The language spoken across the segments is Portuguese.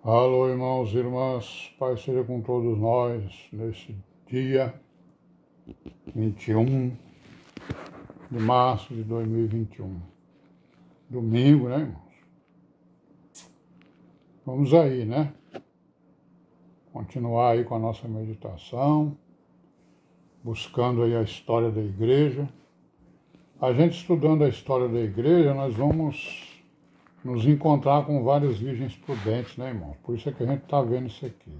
Alô, irmãos e irmãs, Pai seja com todos nós neste dia 21 de março de 2021. Domingo, né, irmãos? Vamos aí, né? Continuar aí com a nossa meditação, buscando aí a história da igreja. A gente estudando a história da igreja, nós vamos nos encontrar com várias virgens prudentes, né, irmãos? Por isso é que a gente está vendo isso aqui.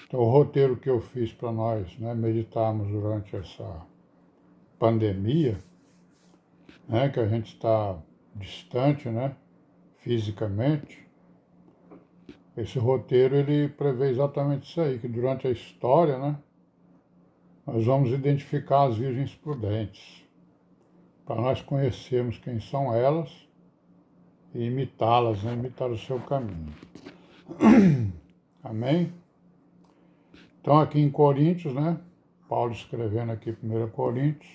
Então, o roteiro que eu fiz para nós, né, meditarmos durante essa pandemia, né, que a gente está distante, né, fisicamente, esse roteiro ele prevê exatamente isso aí, que durante a história, né, nós vamos identificar as virgens prudentes, para nós conhecermos quem são elas e imitá-las, né, imitar o seu caminho. Amém? Então aqui em Coríntios, né, Paulo escrevendo aqui 1 Coríntios,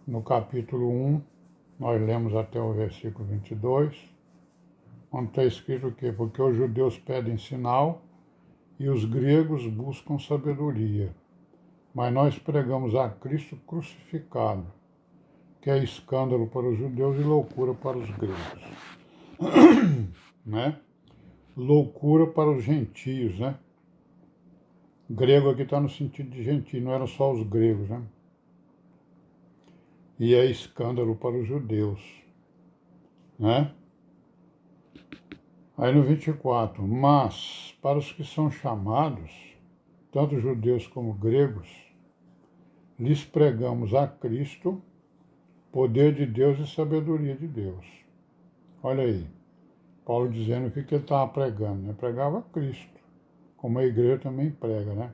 no capítulo 1, nós lemos até o versículo 22, onde está escrito o quê? Porque os judeus pedem sinal e os gregos buscam sabedoria, mas nós pregamos a Cristo crucificado, que é escândalo para os judeus e loucura para os gregos. Né? Loucura para os gentios, né? Grego aqui está no sentido de gentio, não eram só os gregos, né? E é escândalo para os judeus, né? Aí no 24, mas para os que são chamados, tanto judeus como gregos, lhes pregamos a Cristo, poder de Deus e sabedoria de Deus. Olha aí, Paulo dizendo o que ele estava pregando, né? Pregava a Cristo, como a igreja também prega, né?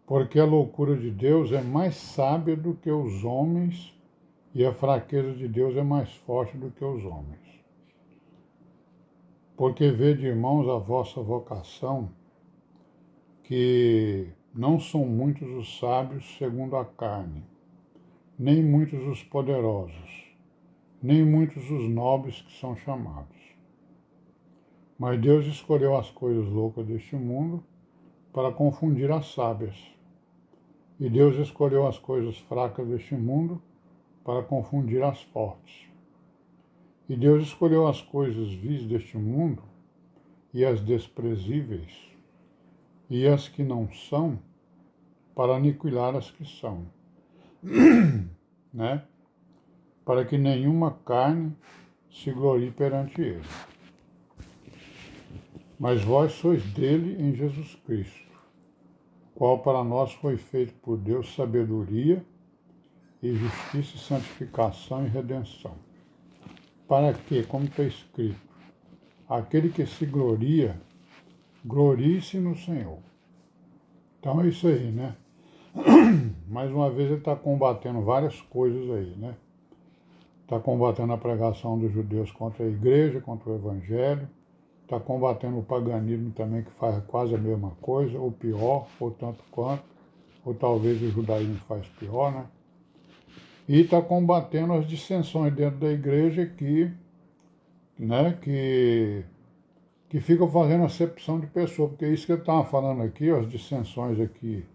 Porque a loucura de Deus é mais sábia do que os homens e a fraqueza de Deus é mais forte do que os homens. Porque vede, irmãos, a vossa vocação, que não são muitos os sábios segundo a carne, nem muitos os poderosos, nem muitos os nobres que são chamados. Mas Deus escolheu as coisas loucas deste mundo para confundir as sábias. E Deus escolheu as coisas fracas deste mundo para confundir as fortes. E Deus escolheu as coisas vis deste mundo e as desprezíveis e as que não são para aniquilar as que são, né? Para que nenhuma carne se glorie perante ele. Mas vós sois dele em Jesus Cristo, qual para nós foi feito por Deus sabedoria e justiça e santificação e redenção. Para que, como está escrito, aquele que se gloria, glorie-se no Senhor. Então é isso aí, né? Mais uma vez ele está combatendo várias coisas aí, né? Está combatendo a pregação dos judeus contra a igreja, contra o evangelho, está combatendo o paganismo também, que faz quase a mesma coisa, ou pior, ou tanto quanto, ou talvez o judaísmo faz pior, né? E está combatendo as dissensões dentro da igreja né, que ficam fazendo acepção de pessoa, porque é isso que eu estava falando aqui, as dissensões aqui,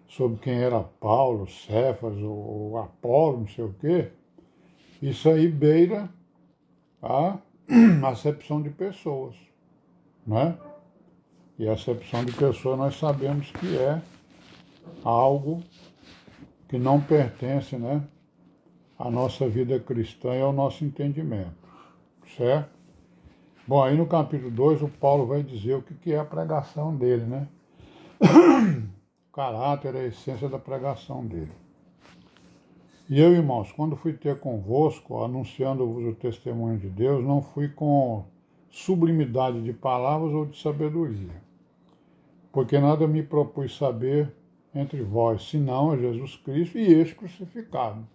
sobre quem era Paulo, Cefas, ou Apolo, não sei o quê, isso aí beira a acepção de pessoas, né? E a acepção de pessoas nós sabemos que é algo que não pertence, né, à nossa vida cristã e ao nosso entendimento, certo? Bom, aí no capítulo 2 o Paulo vai dizer o que é a pregação dele, né? O caráter, a essência da pregação dele. E eu, irmãos, quando fui ter convosco, anunciando-vos o testemunho de Deus, não fui com sublimidade de palavras ou de sabedoria, porque nada me propus saber entre vós, senão a Jesus Cristo e este crucificado.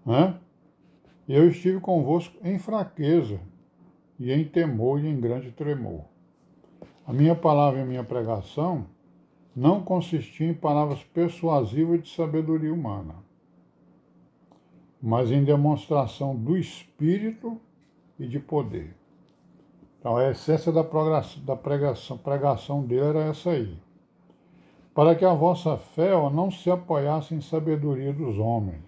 Né? Eu estive convosco em fraqueza, e em temor e em grande tremor. A minha palavra e a minha pregação não consistiam em palavras persuasivas de sabedoria humana, mas em demonstração do Espírito e de poder, Então a essência da pregação dele era essa aí. Para que a vossa fé não se apoiasse em sabedoria dos homens,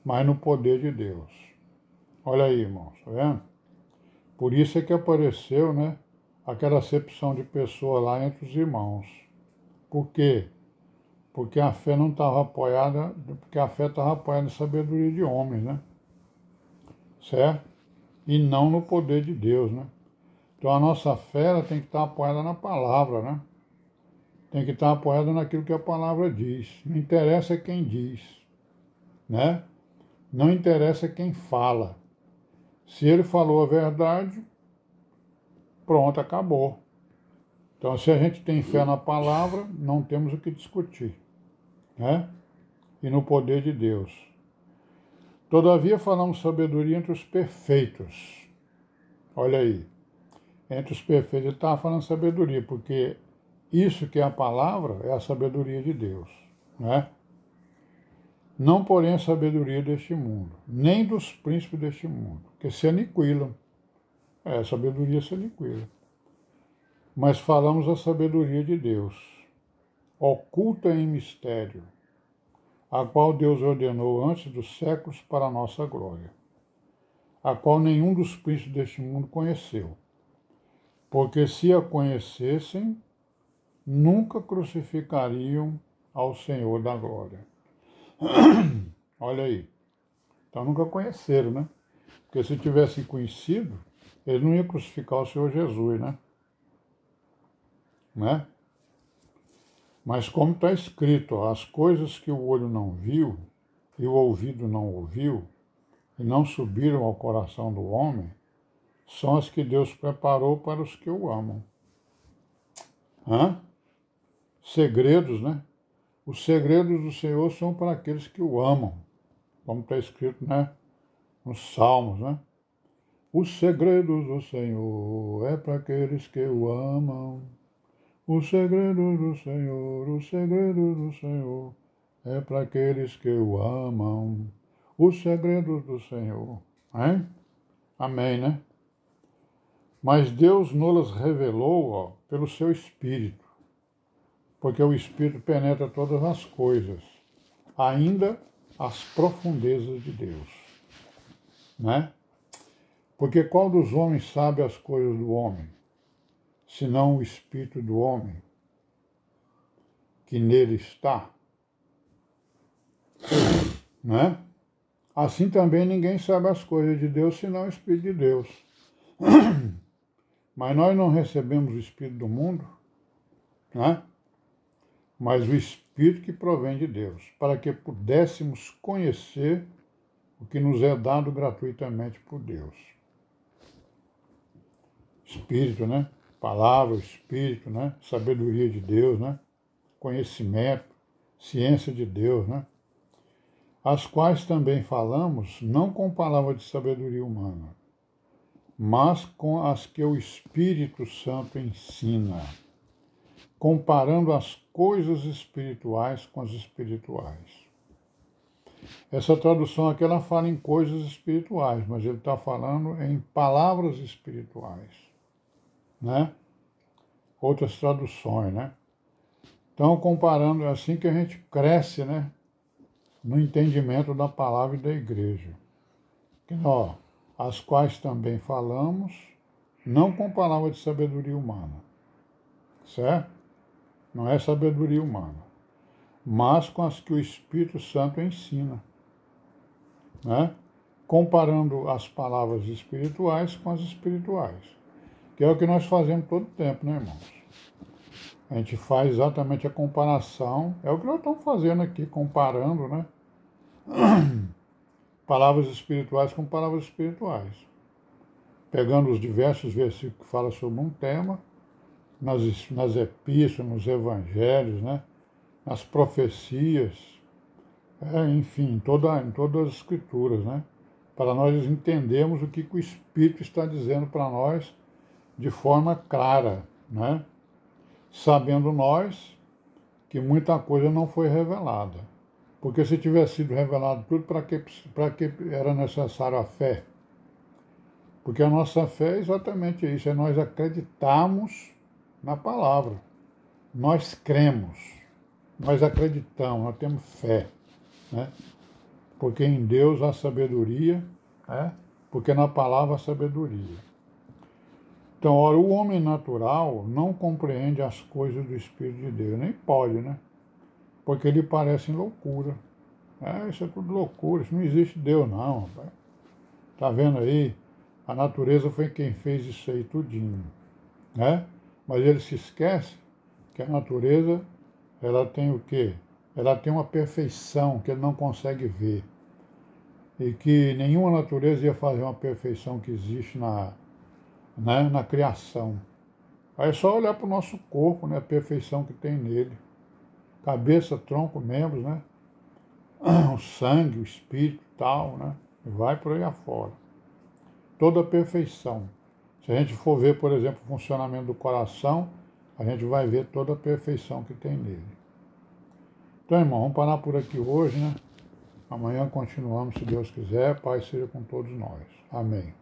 mas no poder de Deus. Olha aí, irmãos, tá vendo? Por isso é que apareceu, né, aquela acepção de pessoa lá entre os irmãos. Por quê? Porque a fé não estava apoiada, porque a fé estava apoiada em sabedoria de homens, né? Certo? E não no poder de Deus, né? Então a nossa fé ela tem que estar apoiada na palavra, né? Tem que estar apoiada naquilo que a palavra diz. Não interessa quem diz, né? Não interessa quem fala. Se ele falou a verdade, pronto, acabou. Então, se a gente tem fé na palavra, não temos o que discutir, né? E no poder de Deus. Todavia, falamos sabedoria entre os perfeitos. Olha aí. Entre os perfeitos, ele estava falando sabedoria, porque isso que é a palavra é a sabedoria de Deus, né? Não, porém, a sabedoria deste mundo, nem dos príncipes deste mundo, que se aniquilam. A sabedoria se aniquila. Mas falamos a sabedoria de Deus, oculta em mistério, a qual Deus ordenou antes dos séculos para a nossa glória, a qual nenhum dos príncipes deste mundo conheceu, porque se a conhecessem, nunca crucificariam ao Senhor da glória. Olha aí. Então nunca conheceram, né? Porque se tivessem conhecido, eles não iam crucificar o Senhor Jesus, né? Mas como está escrito, ó, as coisas que o olho não viu e o ouvido não ouviu e não subiram ao coração do homem, são as que Deus preparou para os que o amam. Segredos, né? Os segredos do Senhor são para aqueles que o amam, como está escrito, né, nos Salmos, né? Os segredos do Senhor é para aqueles que o amam. Os segredos do Senhor é para aqueles que o amam. Os segredos do Senhor, hein? Amém, né? Mas Deus nos revelou, ó, pelo seu Espírito, porque o Espírito penetra todas as coisas, ainda as profundezas de Deus, né? Porque qual dos homens sabe as coisas do homem, senão o Espírito do homem que nele está, né? Assim também ninguém sabe as coisas de Deus, senão o Espírito de Deus. Mas nós não recebemos o Espírito do mundo, né? Mas o Espírito que provém de Deus, para que pudéssemos conhecer o que nos é dado gratuitamente por Deus. Espírito, né? Palavra, Espírito, né? Sabedoria de Deus, né? Conhecimento, ciência de Deus, né? As quais também falamos, não com palavra de sabedoria humana, mas com as que o Espírito Santo ensina, comparando as coisas espirituais com as espirituais. Essa tradução aqui, ela fala em coisas espirituais, mas ele está falando em palavras espirituais, né? Outras traduções, né? Então, comparando, é assim que a gente cresce, né? No entendimento da palavra e da igreja. Que, ó, as quais também falamos, não com palavra de sabedoria humana, certo? Não é sabedoria humana, mas com as que o Espírito Santo ensina, né? Comparando as palavras espirituais com as espirituais, que é o que nós fazemos todo tempo, né, irmãos? A gente faz exatamente a comparação, é o que nós estamos fazendo aqui, comparando, né? Palavras espirituais com palavras espirituais. Pegando os diversos versículos que falam sobre um tema, nas epístolas, nos evangelhos, né? Nas profecias, enfim, em todas as escrituras, né? Para nós entendermos o que o Espírito está dizendo para nós de forma clara, né? Sabendo nós que muita coisa não foi revelada. Porque se tivesse sido revelado tudo, para que era necessário a fé? Porque a nossa fé é exatamente isso, é nós acreditarmos na palavra. Nós cremos, nós acreditamos, nós temos fé, né? Porque em Deus há sabedoria, né? Porque na palavra há sabedoria. Então, ora, o homem natural não compreende as coisas do Espírito de Deus, nem pode, né? Porque lhe parecem loucura. Isso é tudo loucura, isso não existe Deus não, rapaz. Tá vendo aí? A natureza foi quem fez isso aí tudinho, né? Mas ele se esquece que a natureza, ela tem o quê? Ela tem uma perfeição que ele não consegue ver. E que nenhuma natureza ia fazer uma perfeição que existe na criação. Aí é só olhar para o nosso corpo, né? A perfeição que tem nele. Cabeça, tronco, membros, né? O sangue, o espírito e tal, né? E vai por aí afora. Toda a perfeição. Se a gente for ver, por exemplo, o funcionamento do coração, a gente vai ver toda a perfeição que tem nele. Então, irmão, vamos parar por aqui hoje, né? Amanhã continuamos, se Deus quiser. Paz seja com todos nós. Amém.